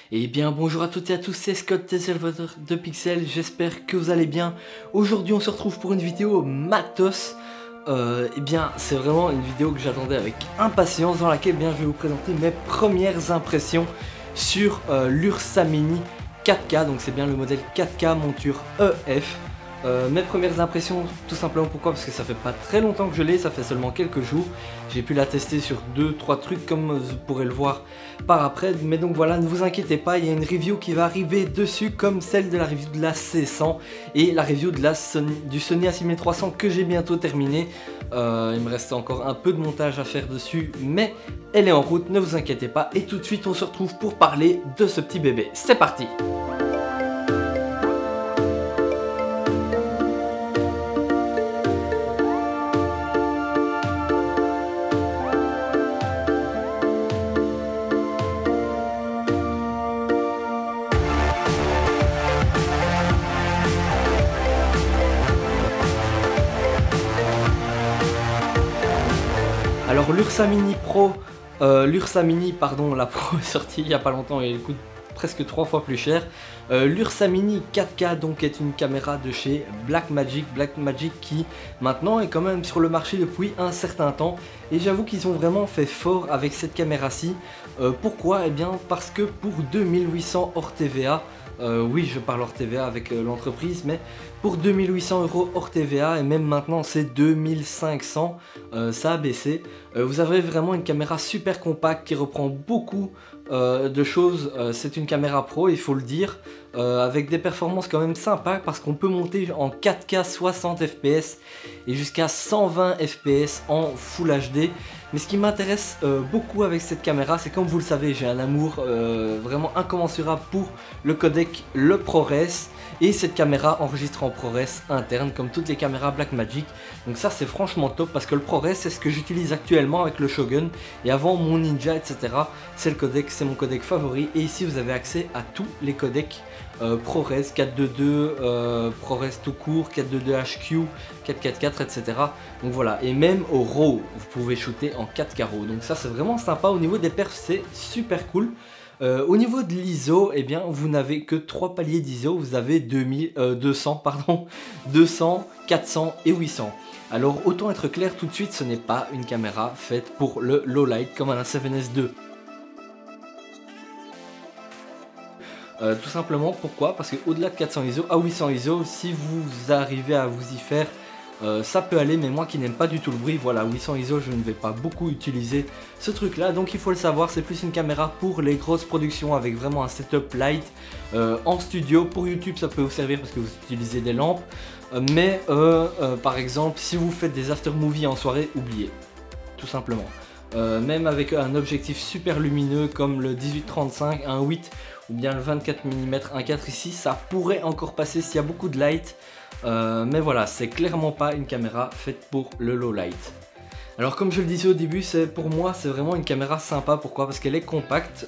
Et bien bonjour à toutes et à tous, c'est Scott, Téléservateur de Pixel, j'espère que vous allez bien. Aujourd'hui on se retrouve pour une vidéo matos. Et bien c'est vraiment une vidéo que j'attendais avec impatience, dans laquelle je vais vous présenter mes premières impressions sur l'Ursa Mini 4K. Donc c'est bien le modèle 4K monture EF. Mes premières impressions, tout simplement pourquoi, parce que ça fait pas très longtemps que je l'ai, ça fait seulement quelques jours. J'ai pu la tester sur 2-3 trucs comme vous pourrez le voir par après. Mais donc voilà, ne vous inquiétez pas, il y a une review qui va arriver dessus, comme celle de la review de la C100 et la review de du Sony A6300 que j'ai bientôt terminé. Il me reste encore un peu de montage à faire dessus, mais elle est en route, ne vous inquiétez pas. Et tout de suite on se retrouve pour parler de ce petit bébé. C'est parti! Alors l'Ursa Mini Pro, la Pro est sortie il n'y a pas longtemps et elle coûte presque 3 fois plus cher. L'Ursa Mini 4K donc est une caméra de chez Blackmagic qui maintenant est quand même sur le marché depuis un certain temps, et j'avoue qu'ils ont vraiment fait fort avec cette caméra-ci. Pourquoi? Eh bien parce que pour 2800 hors TVA, oui je parle hors TVA avec l'entreprise, mais pour 2800 € hors TVA, et même maintenant c'est 2500, ça a baissé. Vous avez vraiment une caméra super compacte qui reprend beaucoup de choses. C'est une caméra pro, il faut le dire, avec des performances quand même sympas, parce qu'on peut monter en 4K 60 fps et jusqu'à 120 fps en Full HD. Mais ce qui m'intéresse beaucoup avec cette caméra, c'est, comme vous le savez, j'ai un amour vraiment incommensurable pour le codec, le ProRes, et cette caméra enregistre en ProRes interne comme toutes les caméras Blackmagic. Donc ça c'est franchement top, parce que le ProRes c'est ce que j'utilise actuellement avec le Shogun, et avant mon Ninja, etc. C'est le codec, c'est mon codec favori. Et ici vous avez accès à tous les codecs ProRes 422, ProRes tout court, 422 HQ, 444, etc. Donc voilà, et même au RAW vous pouvez shooter en 4K RAW. Donc ça c'est vraiment sympa. Au niveau des perfs c'est super cool. Au niveau de l'ISO, eh bien vous n'avez que 3 paliers d'ISO. Vous avez 200, 400 et 800. Alors autant être clair tout de suite, ce n'est pas une caméra faite pour le low light comme un A7S II. Tout simplement pourquoi? Parce que au-delà de 400 ISO, à 800 ISO, si vous arrivez à vous y faire, ça peut aller. Mais moi qui n'aime pas du tout le bruit, voilà, 800 ISO je ne vais pas beaucoup utiliser ce truc là. Donc il faut le savoir, c'est plus une caméra pour les grosses productions, avec vraiment un setup light en studio. Pour YouTube ça peut vous servir parce que vous utilisez des lampes, mais par exemple si vous faites des after movies en soirée, oubliez, tout simplement. Même avec un objectif super lumineux comme le 18-35, un 8 ou bien le 24 mm 1.4 ici, ça pourrait encore passer s'il y a beaucoup de light. Mais voilà, c'est clairement pas une caméra faite pour le low light. Alors comme je le disais au début, pour moi c'est vraiment une caméra sympa. Pourquoi? Parce qu'elle est compacte.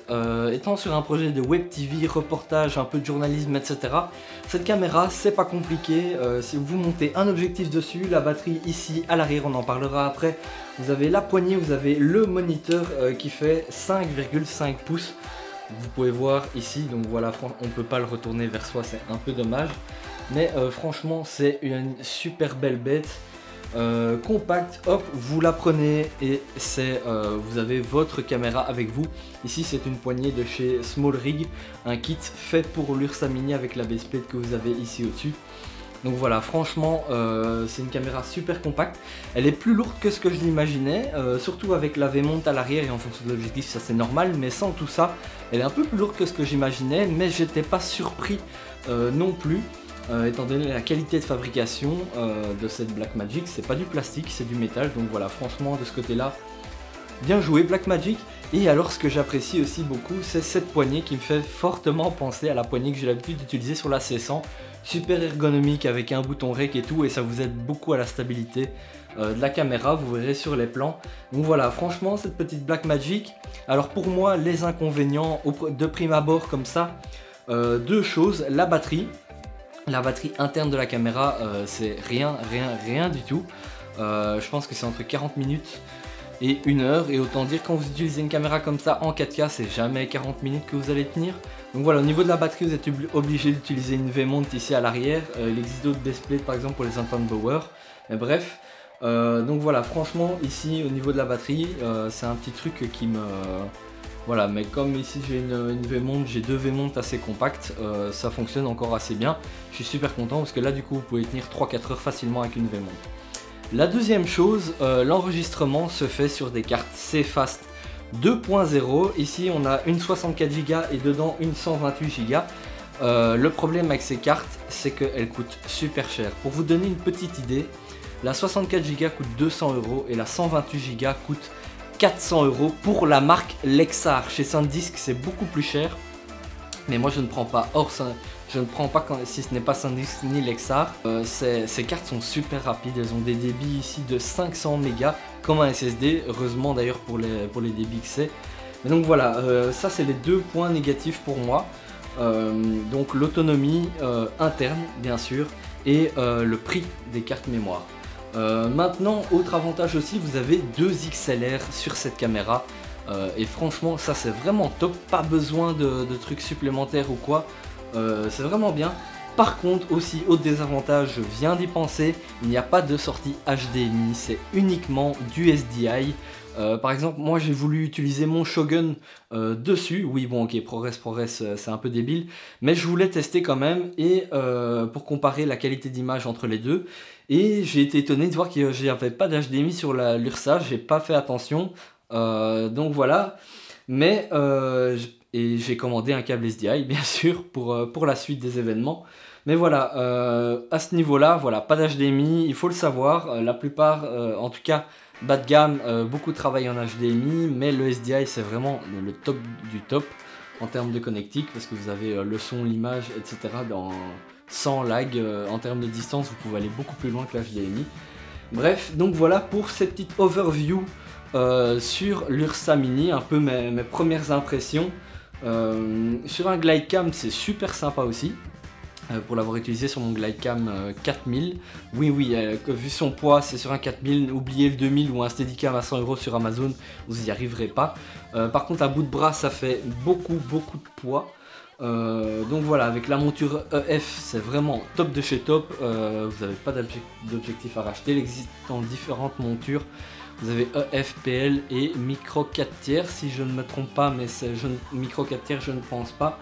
Étant sur un projet de web TV, reportage, un peu de journalisme, etc. Cette caméra c'est pas compliqué. Si vous montez un objectif dessus, la batterie ici à l'arrière, on en parlera après. Vous avez la poignée, vous avez le moniteur qui fait 5,5 pouces. Vous pouvez voir ici, donc voilà, on peut pas le retourner vers soi, c'est un peu dommage. Mais franchement c'est une super belle bête. Compacte, hop, vous la prenez et vous avez votre caméra avec vous. Ici c'est une poignée de chez Small Rig, un kit fait pour l'Ursa Mini avec la base plate que vous avez ici au-dessus. Donc voilà, franchement c'est une caméra super compacte. Elle est plus lourde que ce que je l'imaginais, surtout avec la V-mount à l'arrière, et en fonction de l'objectif ça c'est normal, mais sans tout ça elle est un peu plus lourde que ce que j'imaginais. Mais j'étais pas surpris non plus, étant donné la qualité de fabrication de cette Blackmagic. C'est pas du plastique, c'est du métal. Donc voilà, franchement de ce côté là, bien joué Blackmagic. Et alors ce que j'apprécie aussi beaucoup, c'est cette poignée qui me fait fortement penser à la poignée que j'ai l'habitude d'utiliser sur la C100. Super ergonomique avec un bouton rec et tout, et ça vous aide beaucoup à la stabilité de la caméra, vous verrez sur les plans. Donc voilà, franchement cette petite Blackmagic. Alors pour moi les inconvénients de prime abord comme ça, deux choses. La batterie interne de la caméra, c'est rien du tout. Je pense que c'est entre 40 minutes et 1 heure. Et autant dire, quand vous utilisez une caméra comme ça en 4K, c'est jamais 40 minutes que vous allez tenir. Donc voilà, au niveau de la batterie, vous êtes obligé d'utiliser une V-mount ici à l'arrière. Il existe d'autres displays par exemple pour les Anton Bauer. Mais bref, donc voilà, franchement ici au niveau de la batterie, c'est un petit truc qui me... Voilà, mais comme ici j'ai une V-mount, j'ai 2 V-mount assez compactes, ça fonctionne encore assez bien. Je suis super content parce que là du coup vous pouvez tenir 3-4 heures facilement avec une V-mount. La deuxième chose, l'enregistrement se fait sur des cartes CFast 2.0. Ici on a une 64 Go et dedans une 128 Go. Le problème avec ces cartes, c'est qu'elles coûtent super cher. Pour vous donner une petite idée, la 64 Go coûte 200 € et la 128 Go coûte 400 € pour la marque Lexar. Chez SanDisk c'est beaucoup plus cher, mais moi je ne prends pas si ce n'est pas SanDisk ni Lexar. Ces cartes sont super rapides, elles ont des débits ici de 500 mégas comme un SSD, heureusement d'ailleurs pour les débits que c'est. Mais donc voilà, ça c'est les 2 points négatifs pour moi. Donc l'autonomie interne bien sûr et le prix des cartes mémoire. Maintenant, autre avantage aussi, vous avez 2 XLR sur cette caméra et franchement ça c'est vraiment top, pas besoin de trucs supplémentaires ou quoi, c'est vraiment bien. Par contre aussi, autre désavantage, je viens d'y penser, il n'y a pas de sortie HDMI, c'est uniquement du SDI. Par exemple, moi j'ai voulu utiliser mon Shogun dessus. Oui, bon, ok, ProRes, c'est un peu débile, mais je voulais tester quand même et pour comparer la qualité d'image entre les deux. Et j'ai été étonné de voir qu'il n'y avait pas d'HDMI sur l'URSA, j'ai pas fait attention. Donc voilà, mais et j'ai commandé un câble SDI bien sûr pour la suite des événements. Mais voilà, à ce niveau-là, voilà, pas d'HDMI, il faut le savoir. La plupart, en tout cas, bas de gamme, beaucoup travaillent en HDMI, mais le SDI c'est vraiment le top du top en termes de connectique parce que vous avez le son, l'image, etc. sans lag. En termes de distance, vous pouvez aller beaucoup plus loin que l'HDMI. Bref, donc voilà pour cette petite overview sur l'Ursa Mini, un peu mes premières impressions. Sur un Glidecam, c'est super sympa aussi. Pour l'avoir utilisé sur mon Glidecam 4000. Oui, vu son poids, c'est sur un 4000. Oubliez le 2000 ou un Steadicam à 100 € sur Amazon, vous n'y arriverez pas. Par contre, à bout de bras, ça fait beaucoup de poids. Donc voilà, avec la monture EF, c'est vraiment top de chez top. Vous n'avez pas d'objectif à racheter. Il existe dans différentes montures. Vous avez EF, PL et micro 4 tiers, si je ne me trompe pas, mais micro 4 tiers, je ne pense pas.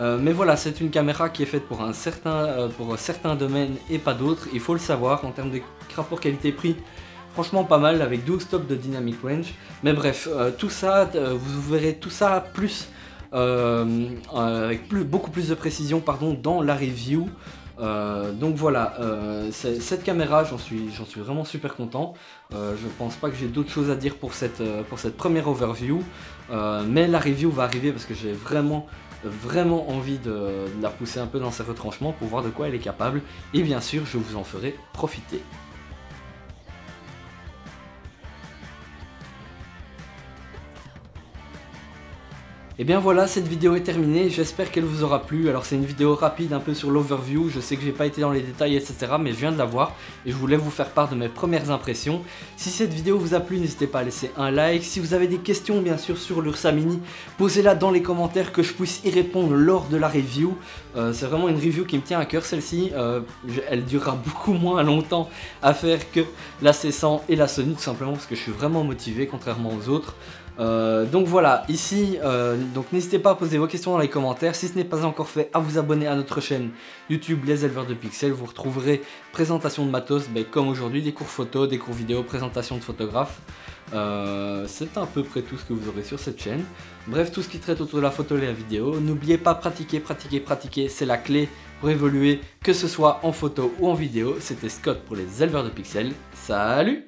Mais voilà, c'est une caméra qui est faite pour certains domaines et pas d'autres, il faut le savoir. En termes de rapport qualité-prix, franchement pas mal, avec 12 stops de dynamic range. Mais bref, tout ça, vous verrez tout ça plus avec beaucoup plus de précision dans la review. Donc voilà, cette caméra, j'en suis vraiment super content. Je pense pas que j'ai d'autres choses à dire pour cette première overview, mais la review va arriver parce que j'ai vraiment envie de la pousser un peu dans ses retranchements pour voir de quoi elle est capable, et bien sûr je vous en ferai profiter. Et bien voilà, cette vidéo est terminée, j'espère qu'elle vous aura plu. Alors c'est une vidéo rapide un peu sur l'overview, je sais que j'ai pas été dans les détails etc, mais je viens de la voir et je voulais vous faire part de mes premières impressions. Si cette vidéo vous a plu, n'hésitez pas à laisser un like. Si vous avez des questions bien sûr sur l'Ursa Mini, posez-la dans les commentaires que je puisse y répondre lors de la review. C'est vraiment une review qui me tient à cœur celle-ci, elle durera beaucoup moins longtemps à faire que la C100 et la Sony, tout simplement parce que je suis vraiment motivé contrairement aux autres. Donc voilà, ici, donc n'hésitez pas à poser vos questions dans les commentaires. Si ce n'est pas encore fait, à vous abonner à notre chaîne YouTube Les Éleveurs de Pixels. Vous retrouverez présentation de matos, comme aujourd'hui, des cours photo, des cours vidéo, présentation de photographes. C'est à peu près tout ce que vous aurez sur cette chaîne. Bref, tout ce qui traite autour de la photo et la vidéo. N'oubliez pas, pratiquer, c'est la clé pour évoluer, que ce soit en photo ou en vidéo. C'était Scott pour Les Éleveurs de Pixels. Salut!